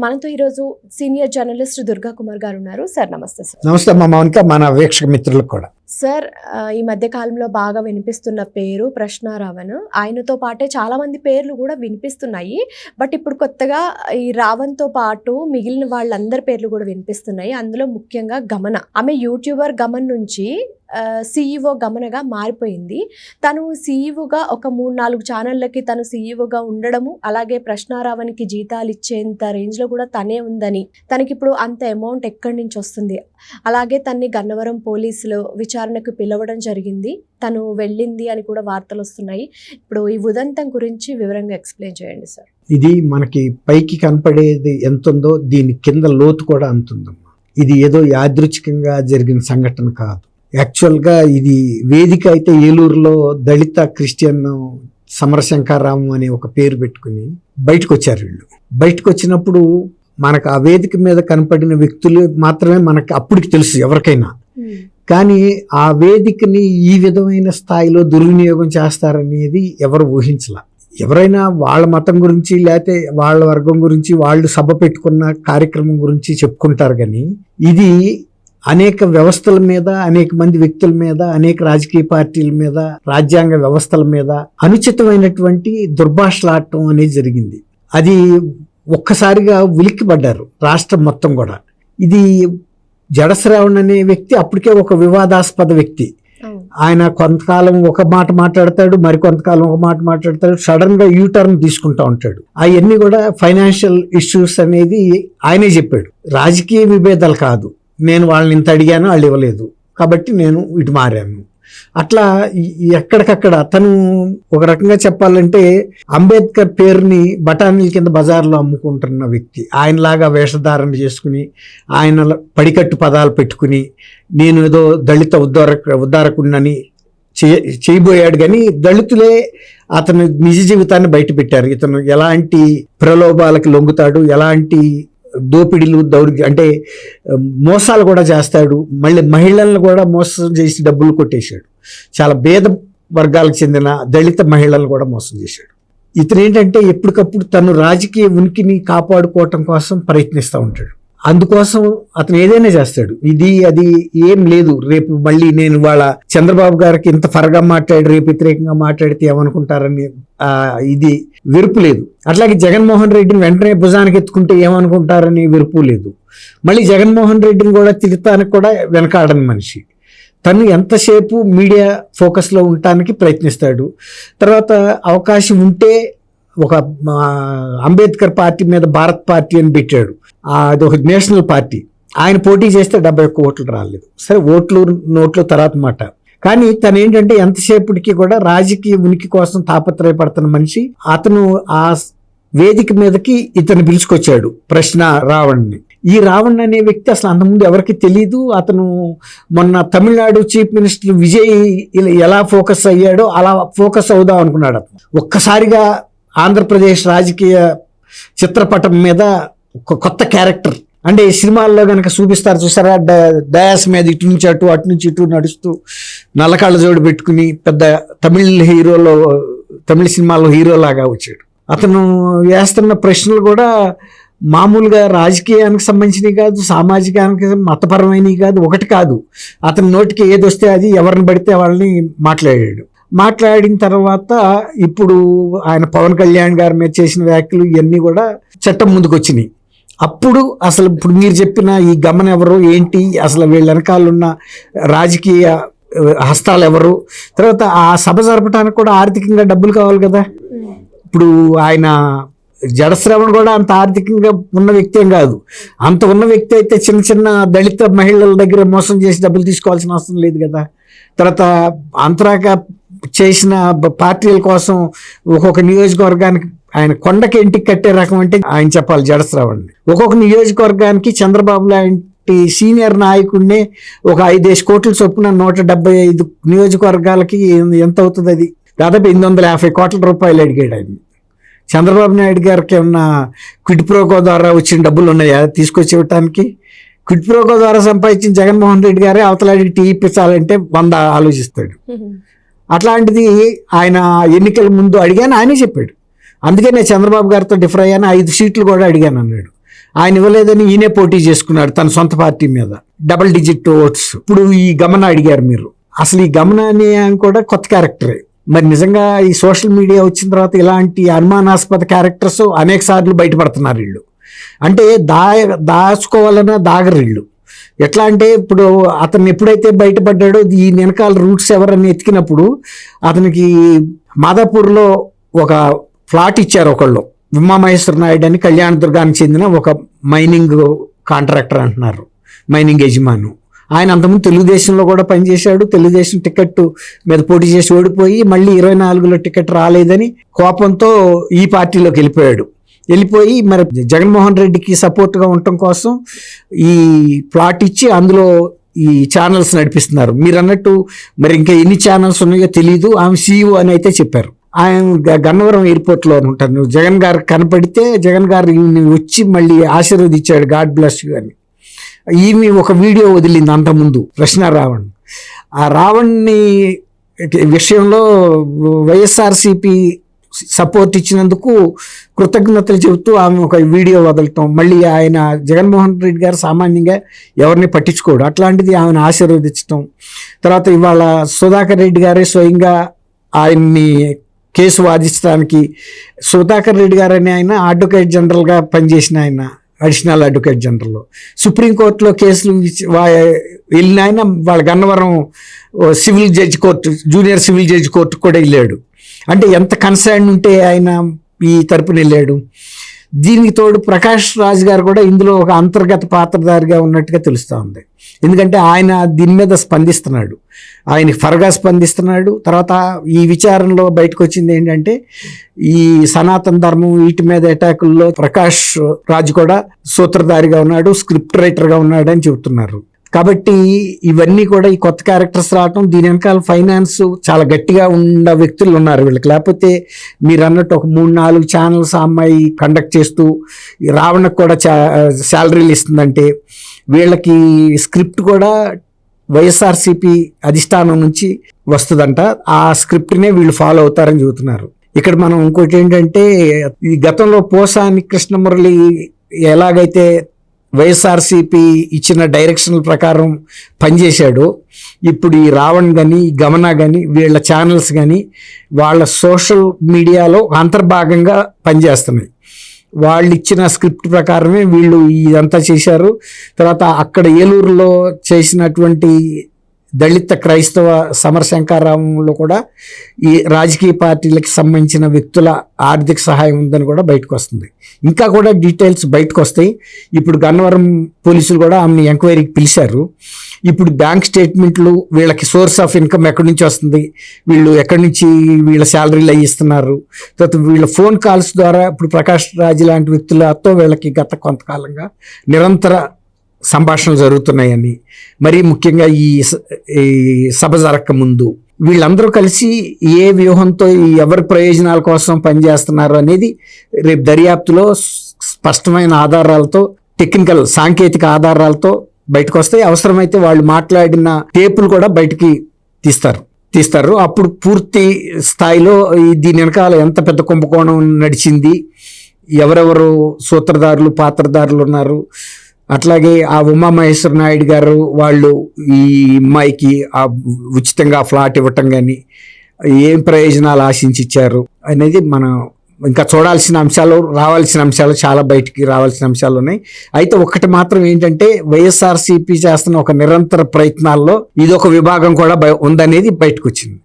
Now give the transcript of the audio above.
మనతో ఈరోజు senior journalist Durga Kumar గారు ఉన్నారు. సార్ నమస్తే. సార్ నమస్తే అమ్మ మౌనిక, మన వీక్షక మిత్రులకు కూడా. సార్, ఈ మధ్య కాలంలో బాగా వినిపిస్తున్న పేరు ప్రశ్నారావణ్. ఆయనతో పాటే చాలా మంది పేర్లు కూడా వినిపిస్తున్నాయి. బట్ ఇప్పుడు కొత్తగా ఈ రావణ్తో పాటు మిగిలిన వాళ్ళందరి పేర్లు కూడా వినిపిస్తున్నాయి. అందులో ముఖ్యంగా గమన. ఆమె యూట్యూబర్ గమన్ నుంచి CEO గమనగా మారిపోయింది. తను సీఈఓగా ఒక 3-4 ఛానళ్ళకి తను సీఈఓగా ఉండడము, అలాగే ప్రశ్నారావణ్కి జీతాలు ఇచ్చేంత రేంజ్లో కూడా తనే ఉందని, తనకి ఇప్పుడు అంత అమౌంట్ ఎక్కడి నుంచి వస్తుంది, అలాగే తన్ని గన్నవరం పోలీసులు విచారణకు పిలవడం జరిగింది, తను వెళ్ళింది అని కూడా వార్తలు వస్తున్నాయి. ఇప్పుడు ఈ ఉదంతం గురించి వివరంగా ఎక్స్ప్లెయిన్ చేయండి సార్. ఇది మనకి పైకి కనపడేది ఎంత ఉందో దీని కింద లోతు కూడా అంత ఉందమ్మా. ఇది ఏదో యాదృచ్ఛికంగా జరిగిన సంఘటన కాదు. యాక్చువల్గా ఇది వేదిక అయితే ఏలూరులో దళిత క్రిస్టియన్ సమరశంకరరావు అనే ఒక పేరు పెట్టుకుని బయటకు వచ్చారు వీళ్ళు. బయటకు వచ్చినప్పుడు మనకు ఆ వేదిక మీద కనపడిన వ్యక్తులు మాత్రమే మనకు అప్పటికి తెలుసు ఎవరికైనా. కానీ ఆ వేదికని ఈ విధమైన స్థాయిలో దుర్వినియోగం చేస్తారనేది ఎవరు ఊహించలా. ఎవరైనా వాళ్ళ మతం గురించి లేకపోతే వాళ్ళ వర్గం గురించి వాళ్ళు సభ పెట్టుకున్న కార్యక్రమం గురించి చెప్పుకుంటారు. కానీ ఇది అనేక వ్యవస్థల మీద, అనేక మంది వ్యక్తుల మీద, అనేక రాజకీయ పార్టీల మీద, రాజ్యాంగ వ్యవస్థల మీద అనుచితమైనటువంటి దుర్భాషలాడటం అనేది జరిగింది. అది ఒక్కసారిగా ఉలిక్కిపడ్డారు రాష్ట్రం మొత్తం కూడా. ఇది జడశ్రావణ్ అనే వ్యక్తి అప్పటికే ఒక వివాదాస్పద వ్యక్తి. ఆయన కొంతకాలం ఒక మాట మాట్లాడతాడు, మరి కొంతకాలం ఒక మాట మాట్లాడతాడు, సడన్ గా యూటర్న్ తీసుకుంటా ఉంటాడు. అవన్నీ కూడా ఫైనాన్షియల్ ఇష్యూస్ అనేది ఆయనే చెప్పాడు. రాజకీయ విభేదాలు కాదు, నేను వాళ్ళని ఇంత అడిగాను వాళ్ళు ఇవ్వలేదు కాబట్టి నేను ఇటు మారాను. అట్లా ఎక్కడికక్కడ తను ఒక రకంగా చెప్పాలంటే అంబేద్కర్ పేరుని బఠానీల కింద బజార్లో అమ్ముకుంటున్న వ్యక్తి. ఆయనలాగా వేషధారణ చేసుకుని ఆయన పడికట్టు పదాలు పెట్టుకుని నేను ఏదో దళిత ఉద్ధారకుడినని చేయబోయాడు. కానీ దళితులే అతను నిజ జీవితాన్ని బయట పెట్టారు. ఇతను ఎలాంటి ప్రలోభాలకి లొంగుతాడు, ఎలాంటి దోపిడీలు అంటే మోసాలు కూడా చేస్తాడు. మళ్ళీ మహిళలను కూడా మోసం చేసి డబ్బులు కొట్టేశాడు. చాలా పేద వర్గాలకు చెందిన దళిత మహిళలను కూడా మోసం చేశాడు. ఇతను ఏంటంటే ఎప్పటికప్పుడు తను రాజకీయ ఉనికిని కాపాడుకోవటం కోసం ప్రయత్నిస్తూ ఉంటాడు. అందుకోసం అతను ఏదైనా చేస్తాడు. ఇది అది ఏం లేదు, రేపు మళ్ళీ నేను వాళ్ళ చంద్రబాబు గారికి ఇంత ఫరగా మాట్లాడి రేపు వ్యతిరేకంగా మాట్లాడితే ఏమనుకుంటారని ఇది వెరుపు లేదు. అట్లాగే జగన్మోహన్ రెడ్డిని వెంటనే భుజానికి ఎత్తుకుంటే ఏమనుకుంటారని వెరుపు లేదు. మళ్ళీ జగన్మోహన్ రెడ్డిని కూడా తిడతానికి కూడా వెనకాడని మనిషి. తను ఎంతసేపు మీడియా ఫోకస్లో ఉండటానికి ప్రయత్నిస్తాడు. తర్వాత అవకాశం ఉంటే ఒక అంబేద్కర్ పార్టీ మీద భారత్ పార్టీ అని పెట్టాడు. అది ఒక నేషనల్ పార్టీ. ఆయన పోటీ చేస్తే 71 ఓట్లు రాలేదు. సరే, ఓట్లు నోట్లు తర్వాత మాట. కానీ తను ఏంటంటే ఎంతసేపటికి కూడా రాజకీయ ఉనికి కోసం తాపత్రయపడుతున్న మనిషి. అతను ఆ వేదిక మీదకి ఇతను పిలుచుకొచ్చాడు ప్రశ్న రావణ్ని. ఈ రావణ్ అనే వ్యక్తి అసలు అంతకుముందు ఎవరికి తెలీదు. అతను మొన్న తమిళనాడు చీఫ్ మినిస్టర్ విజయ్ ఎలా ఫోకస్ అయ్యాడో అలా ఫోకస్ అవుదాం అనుకున్నాడు. అతను ఒక్కసారిగా ఆంధ్రప్రదేశ్ రాజకీయ చిత్రపటం మీద ఒక కొత్త క్యారెక్టర్. అంటే సినిమాల్లో కనుక చూపిస్తారు చూసారా, డయాస్ మీద ఇటు నుంచి అటు, అటు నుంచి ఇటు నడుస్తూ నల్లకాళ్ళ జోడు పెట్టుకుని పెద్ద తమిళ సినిమాలో హీరోలాగా వచ్చాడు. అతను వేస్తున్న ప్రశ్నలు కూడా మామూలుగా రాజకీయానికి సంబంధించినవి కాదు, సామాజికానికి మతపరమైనవి కాదు, ఒకటి కాదు. అతని నోటికి ఏది వస్తే అది ఎవరిని పడితే వాళ్ళని మాట్లాడాడు. మాట్లాడిన తర్వాత ఇప్పుడు ఆయన పవన్ కళ్యాణ్ గారి మీద చేసిన వ్యాఖ్యలు ఇవన్నీ కూడా చట్టం ముందుకు వచ్చినాయి. అప్పుడు అసలు ఇప్పుడు మీరు చెప్పిన ఈ గమన ఎవరు ఏంటి, అసలు వీళ్ళ వెనకాలన్న రాజకీయ హస్తాలు ఎవరు, తర్వాత ఆ సభ జరపడానికి కూడా ఆర్థికంగా డబ్బులు కావాలి కదా. ఇప్పుడు ఆయన జడశ్రావణ్ కూడా అంత ఆర్థికంగా ఉన్న వ్యక్తి ఏం కాదు. అంత ఉన్న వ్యక్తి అయితే చిన్న చిన్న దళిత మహిళల దగ్గర మోసం చేసి డబ్బులు తీసుకోవాల్సిన అవసరం లేదు కదా. తర్వాత అంతరాక చేసిన పార్టీల కోసం ఒక్కొక్క నియోజకవర్గానికి ఆయన కొండకి ఇంటికి కట్టే రకం అంటే ఆయన చెప్పాలి జడశ్రావణ్. ఒక్కొక్క నియోజకవర్గానికి చంద్రబాబు లాంటి సీనియర్ నాయకుడినే ఒక 5 కోట్ల చొప్పున 175 నియోజకవర్గాలకి ఎంత అవుతుంది, అది దాదాపు 850 కోట్ల రూపాయలు అడిగాడు ఆయన. చంద్రబాబు నాయుడు గారికి ఏమన్నా క్విడ్ ప్రోకో ద్వారా వచ్చిన డబ్బులు ఉన్నాయా తీసుకొచ్చి ఇవ్వటానికి? క్విడ్ ప్రోకో ద్వారా సంపాదించిన జగన్మోహన్ రెడ్డి గారే అవతలాడికి టీ ఇప్పించాలంటే 100 ఆలోచిస్తాడు. అట్లాంటిది ఆయన ఎన్నికల ముందు అడిగాను, ఆయనే చెప్పాడు. అందుకే నేను చంద్రబాబు గారితో డిఫర్ అయ్యాను, 5 సీట్లు కూడా అడిగాను అన్నాడు. ఆయన ఇవ్వలేదని ఈయనే పోటీ చేసుకున్నాడు తన సొంత పార్టీ మీద, డబుల్ డిజిట్ ఓట్స్. ఇప్పుడు ఈ గమన అడిగారు మీరు, అసలు ఈ గమన అనే ఆయన కూడా కొత్త క్యారెక్టరే. మరి నిజంగా ఈ సోషల్ మీడియా వచ్చిన తర్వాత ఇలాంటి అనుమానాస్పద క్యారెక్టర్స్ అనేక సార్లు బయటపడుతున్నారు వీళ్ళు. అంటే దాచుకోవాలన్నా దాగరు వీళ్ళు. ఎట్లా అంటే ఇప్పుడు అతను ఎప్పుడైతే బయటపడ్డాడో ఈ వెనకాల రూట్స్ ఎవరని ఎతికినప్పుడు అతనికి మాదాపూర్లో ఒక ఫ్లాట్ ఇచ్చారు ఒకళ్ళు, ఉమామహేశ్వర నాయుడు అని కళ్యాణదుర్గానికి చెందిన ఒక మైనింగ్ కాంట్రాక్టర్ అంటున్నారు, మైనింగ్ యజమాను. ఆయన అంతకుముందు తెలుగుదేశంలో కూడా పనిచేశాడు. తెలుగుదేశం టికెట్ మీద పోటీ చేసి ఓడిపోయి మళ్ళీ 24లో టికెట్ రాలేదని కోపంతో ఈ పార్టీలోకి వెళ్ళిపోయి మరి జగన్మోహన్ రెడ్డికి సపోర్ట్గా ఉండటం కోసం ఈ ప్లాట్ ఇచ్చి అందులో ఈ ఛానల్స్ నడిపిస్తున్నారు. మీరు అన్నట్టు మరి ఇంకా ఎన్ని ఛానల్స్ ఉన్నాయో తెలీదు. ఆమె CEO అని అయితే చెప్పారు. ఆయన గన్నవరం ఎయిర్పోర్ట్లో ఉంటారు. జగన్ గారు కనపడితే జగన్ గారు వచ్చి మళ్ళీ ఆశీర్వదించాడు, గాడ్ బ్లెస్ యూ అని. ఈమె ఒక వీడియో వదిలింది అంతకుముందు, ప్రశ్న రావణ్. ఆ రావణ్ని విషయంలో వైఎస్ఆర్సీపీ సపోర్ట్ ఇచ్చినందుకు కృతజ్ఞతలు చెబుతూ ఆమె ఒక వీడియో వదలటం. మళ్ళీ ఆయన జగన్మోహన్ రెడ్డి గారు సామాన్యంగా ఎవరిని పట్టించుకోడు, అట్లాంటిది ఆమెను ఆశీర్వదించడం. తర్వాత ఇవాళ సుధాకర్ రెడ్డి గారే స్వయంగా ఆయన్ని కేసు వాదించడానికి, సుధాకర్ రెడ్డి గారు అని ఆయన అడ్వకేట్ జనరల్గా పనిచేసిన ఆయన, అడిషనల్ అడ్వకేట్ జనరల్, సుప్రీంకోర్టులో కేసులు వెళ్ళిన ఆయన వాళ్ళ Gannavaram civil judge court, junior civil judge court కూడా వెళ్ళాడు. అంటే ఎంత కన్సర్న్ ఉంటే ఆయన ఈ తరపున వెళ్ళాడు. దీనికి తోడు ప్రకాష్ రాజ్ గారు కూడా ఇందులో ఒక అంతర్గత పాత్రధారిగా ఉన్నట్టుగా తెలుస్తూ ఉంది. ఎందుకంటే ఆయన దీని మీద స్పందిస్తున్నాడు, ఆయన ఫరగా స్పందిస్తున్నాడు. తర్వాత ఈ విచారణలో బయటకు వచ్చింది ఏంటంటే ఈ సనాతన ధర్మం వీటి మీద అటాకుల్లో ప్రకాష్ రాజ్ కూడా సూత్రధారిగా ఉన్నాడు, స్క్రిప్ట్ రైటర్గా ఉన్నాడు అని చెబుతున్నారు. కాబట్టి ఇవన్నీ కూడా ఈ కొత్త క్యారెక్టర్స్ రావటం, దీని వెనకాల ఫైనాన్స్ చాలా గట్టిగా ఉన్న వ్యక్తులు ఉన్నారు వీళ్ళకి. లేకపోతే మీరు అన్నట్టు ఒక 3-4 ఛానల్స్ ఆ అమ్మాయి కండక్ట్ చేస్తూ రావణకు కూడా శాలరీలు ఇస్తుందంటే వీళ్ళకి స్క్రిప్ట్ కూడా వైఎస్ఆర్సీపీ అధిష్టానం నుంచి వస్తుందంట. ఆ స్క్రిప్ట్నే వీళ్ళు ఫాలో అవుతారని చెబుతున్నారు. ఇక్కడ మనం ఇంకోటి ఏంటంటే ఈ గతంలో పోసాని కృష్ణమురళి ఎలాగైతే వైఎస్ఆర్సీపీ ఇచ్చిన డైరెక్షన్ల ప్రకారం పనిచేశాడో, ఇప్పుడు ఈ రావణ్ కానీ గమన కానీ వీళ్ళ ఛానల్స్ కానీ వాళ్ళ సోషల్ మీడియాలో అంతర్భాగంగా పనిచేస్తున్నాయి. వాళ్ళు ఇచ్చిన స్క్రిప్ట్ ప్రకారమే వీళ్ళు ఇదంతా చేశారు. తర్వాత అక్కడ ఏలూరులో చేసినటువంటి దళిత క్రైస్తవ సమరశంకారామంలో కూడా ఈ రాజకీయ పార్టీలకు సంబంధించిన వ్యక్తుల ఆర్థిక సహాయం ఉందని కూడా బయటకు వస్తుంది. ఇంకా కూడా డీటెయిల్స్ బయటకు వస్తాయి. ఇప్పుడు గన్నవరం పోలీసులు కూడా ఆమెను ఎంక్వైరీకి పిలిచారు. ఇప్పుడు బ్యాంక్ స్టేట్మెంట్లు, వీళ్ళకి సోర్స్ ఆఫ్ ఇన్కమ్ ఎక్కడి నుంచి వస్తుంది, వీళ్ళు ఎక్కడి నుంచి వీళ్ళ శాలరీలు ఇస్తున్నారు, తర్వాత వీళ్ళ ఫోన్ కాల్స్ ద్వారా ఇప్పుడు ప్రకాష్ రాజ్ లాంటి వ్యక్తులతో వీళ్ళకి గత కొంతకాలంగా నిరంతర సంభాషణలు జరుగుతున్నాయని, మరీ ముఖ్యంగా ఈ సభ జరగక ముందు వీళ్ళందరూ కలిసి ఏ వ్యూహంతో ఎవరి ప్రయోజనాల కోసం పనిచేస్తున్నారు అనేది రేపు దర్యాప్తులో స్పష్టమైన ఆధారాలతో, టెక్నికల్ సాంకేతిక ఆధారాలతో బయటకు వస్తాయి. అవసరమైతే వాళ్ళు మాట్లాడిన టేపులు కూడా బయటికి తీస్తారు. అప్పుడు పూర్తి స్థాయిలో దీని వెనకాల ఎంత పెద్ద కుంభకోణం నడిచింది, ఎవరెవరు సూత్రధారులు పాత్రధారులు ఉన్నారు, అట్లాగే ఆ ఉమామహేశ్వర నాయుడు గారు వాళ్ళు ఈ అమ్మాయికి ఆ ఉచితంగా ఫ్లాట్ ఇవ్వటం కానీ ఏం ప్రయోజనాలు ఆశించిచ్చారు అనేది మనం ఇంకా చూడాల్సిన అంశాలు, రావాల్సిన అంశాలు, చాలా బయటికి రావాల్సిన అంశాలు ఉన్నాయి. అయితే ఒక్కటి మాత్రం ఏంటంటే వైఎస్ఆర్సీపీ చేస్తున్న ఒక నిరంతర ప్రయత్నాల్లో ఇదొక విభాగం కూడా ఉందనేది బయటకు వచ్చింది.